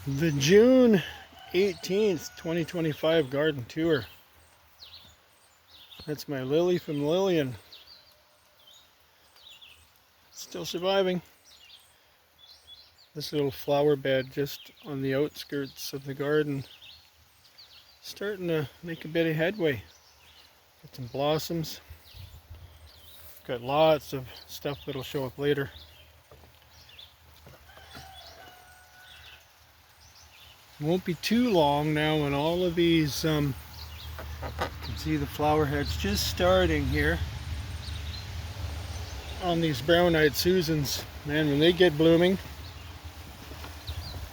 The June 18th, 2025 garden tour. That's my lily from Lillian. Still surviving. This little flower bed just on the outskirts of the garden. Starting to make a bit of headway. Got some blossoms. Got lots of stuff that'll show up later. It won't be too long now when all of these, you can see the flower heads just starting here on these brown-eyed Susans. Man, when they get blooming,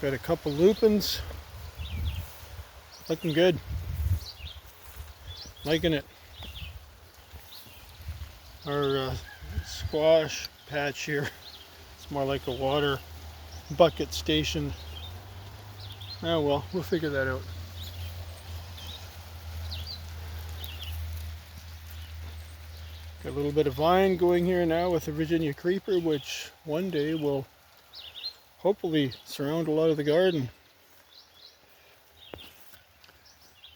got a couple lupins, looking good, liking it. Our squash patch here, it's more like a water bucket station. Oh well, we'll figure that out. Got a little bit of vine going here now with the Virginia creeper, which one day will hopefully surround a lot of the garden.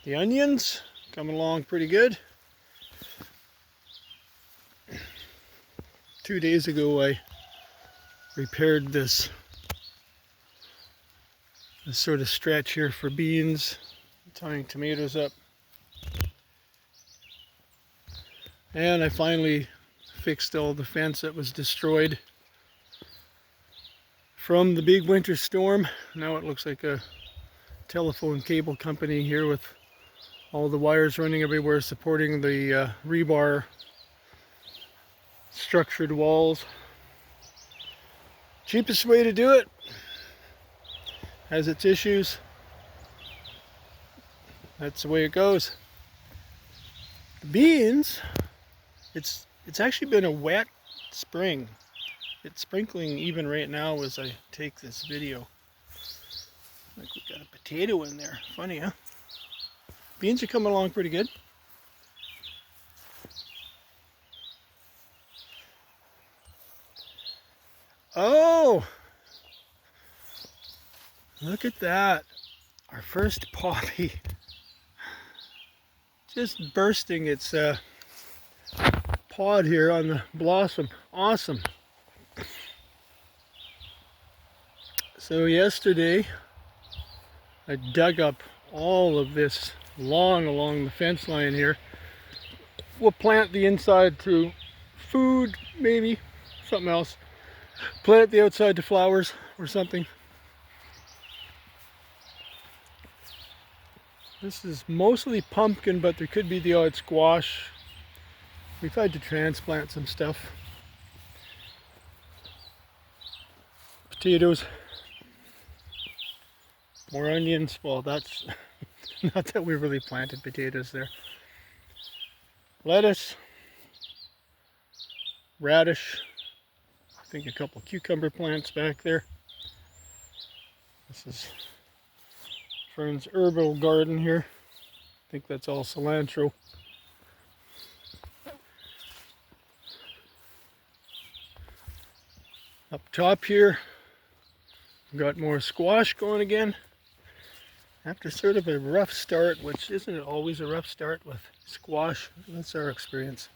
The onions coming along pretty good. 2 days ago I repaired this sort of stretch here for beans, tying tomatoes up. And I finally fixed all the fence that was destroyed from the big winter storm. Now it looks like a telephone cable company here with all the wires running everywhere supporting the rebar structured walls. Cheapest way to do it. Has its issues. That's the way it goes. The beans, it's actually been a wet spring. It's sprinkling even right now as I take this video. Like we got a potato in there. Funny, huh? Beans are coming along pretty good. Oh! Look at that. Our first poppy. Just bursting its pod here on the blossom. Awesome. So yesterday I dug up all of this lawn along the fence line here. We'll plant the inside to food, maybe something else. Plant the outside to flowers or something. This is mostly pumpkin, but there could be the odd squash. We've had to transplant some stuff. Potatoes. More onions. Well, that's not that we really planted potatoes there. Lettuce. Radish. I think a couple cucumber plants back there. This is Fern's herbal garden here. I think that's all cilantro. Up top here, we've got more squash going again. After sort of a rough start, which isn't always a rough start with squash, that's our experience.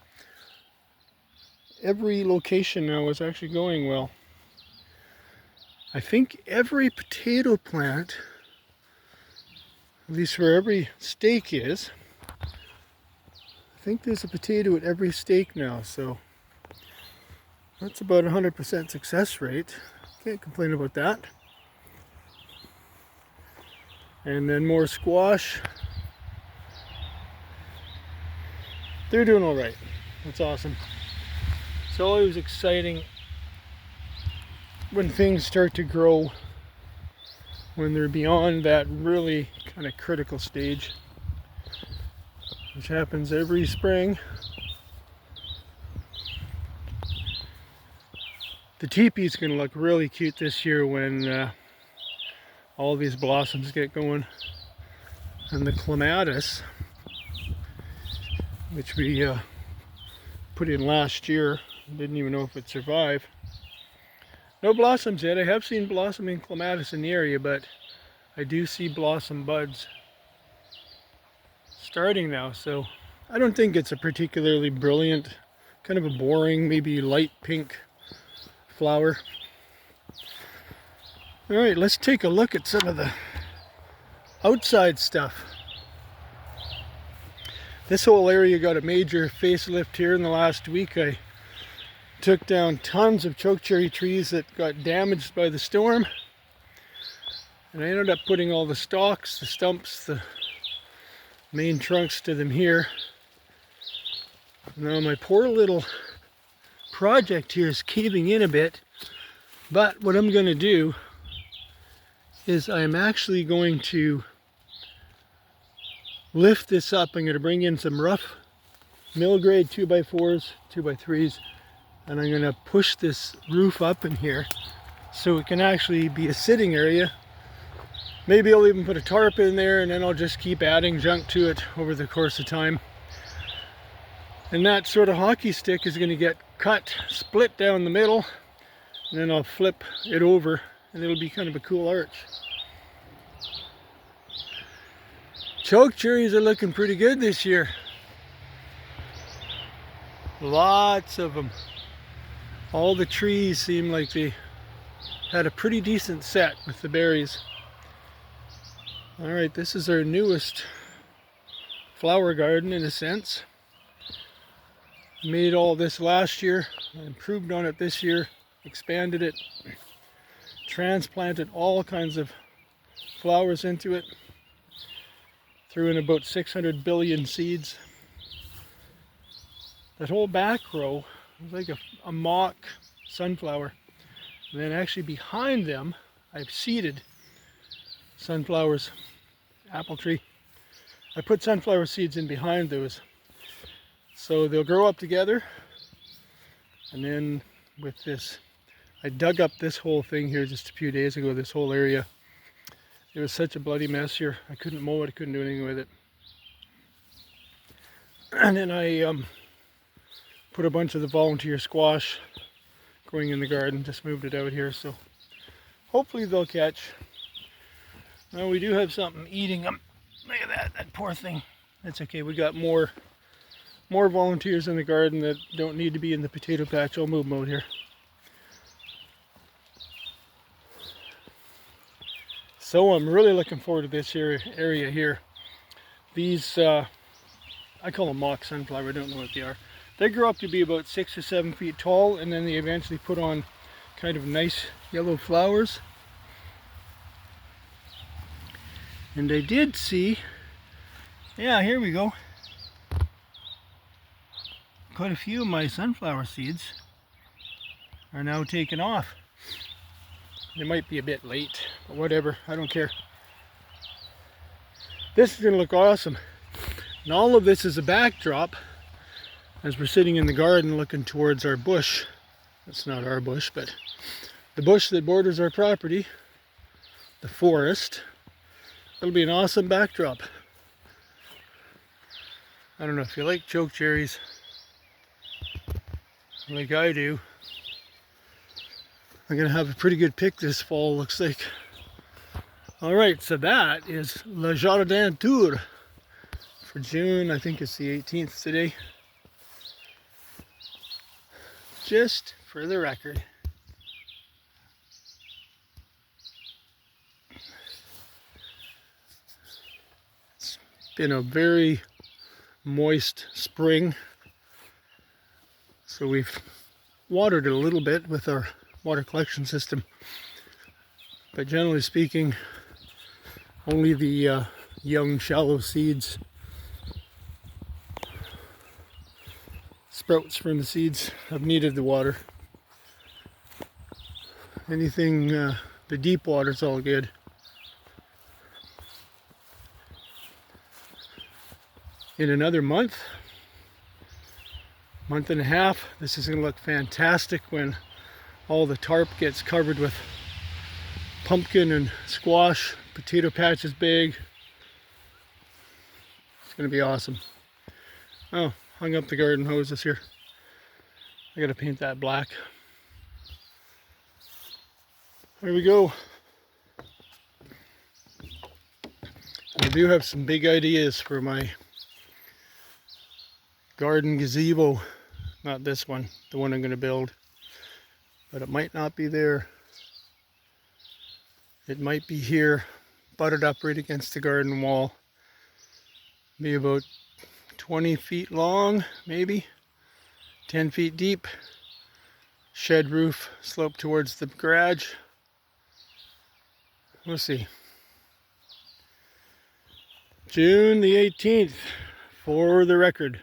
Every location now is actually going well. I think every potato plant, at least where every stake is, I think there's a potato at every stake now, so that's about 100% success rate. Can't complain about that. And then more squash. They're doing all right. That's awesome. It's always exciting when things start to grow, when they're beyond that really kind of critical stage, which happens every spring. The teepee is going to look really cute this year when all these blossoms get going. And the clematis, which we put in last year, didn't even know if it'd survive. No blossoms yet. I have seen blossoming clematis in the area, but I do see blossom buds starting now, so I don't think it's a particularly brilliant, kind of a boring, maybe light pink flower. All right, let's take a look at some of the outside stuff. This whole area got a major facelift here in the last week. I took down tons of chokecherry trees that got damaged by the storm. And I ended up putting all the stalks, the stumps, the main trunks to them here. Now my poor little project here is caving in a bit. But what I'm going to do is I'm actually going to lift this up. I'm going to bring in some rough mill grade 2x4s, 2x3s, and I'm going to push this roof up in here so it can actually be a sitting area. Maybe I'll even put a tarp in there, and then I'll just keep adding junk to it over the course of time. And that sort of hockey stick is going to get cut, split down the middle, and then I'll flip it over, and it'll be kind of a cool arch. Chokecherries are looking pretty good this year. Lots of them. All the trees seem like they had a pretty decent set with the berries. All right, this is our newest flower garden in a sense. Made all this last year, improved on it this year, expanded it, transplanted all kinds of flowers into it. Threw in about 600 billion seeds. That whole back row was like a mock sunflower. And then actually behind them, I've seeded sunflowers, apple tree. I put sunflower seeds in behind those. So they'll grow up together. And then with this, I dug up this whole thing here just a few days ago, this whole area. It was such a bloody mess here. I couldn't mow it, I couldn't do anything with it. And then I put a bunch of the volunteer squash growing in the garden, just moved it out here, so hopefully they'll catch. Now we do have something eating them. Look at that poor thing. That's okay, we got more volunteers in the garden that don't need to be in the potato patch. I'll move them out here. So I'm really looking forward to this area here. These, I call them mock sunflower, I don't know what they are. They grow up to be about 6 or 7 feet tall, and then they eventually put on kind of nice yellow flowers. And I did see, yeah, here we go. Quite a few of my sunflower seeds are now taken off. They might be a bit late, but whatever, I don't care. This is going to look awesome. And all of this is a backdrop as we're sitting in the garden looking towards our bush. That's not our bush, but the bush that borders our property, the forest. It'll be an awesome backdrop. I don't know if you like chokecherries like I do. I'm gonna have a pretty good pick this fall, looks like. All right, so that is Le Jardin Tour for June. I think it's the 18th today. Just for the record. It's been a very moist spring, so we've watered it a little bit with our water collection system, but generally speaking, only the young shallow seeds, sprouts from the seeds, have needed the water. Anything the deep water is all good. In another month and a half, this is going to look fantastic when all the tarp gets covered with pumpkin and squash. Potato patch is big. It's going to be awesome. Oh, hung up the garden hoses here. I got to paint that black. There we go. do have some big ideas for my garden gazebo. Not this one, the one I'm going to build. But it might not be there. It might be here, butted up right against the garden wall. Be about 20 feet long, maybe 10 feet deep. Shed roof slope towards the garage. We'll see. June the 18th, for the record.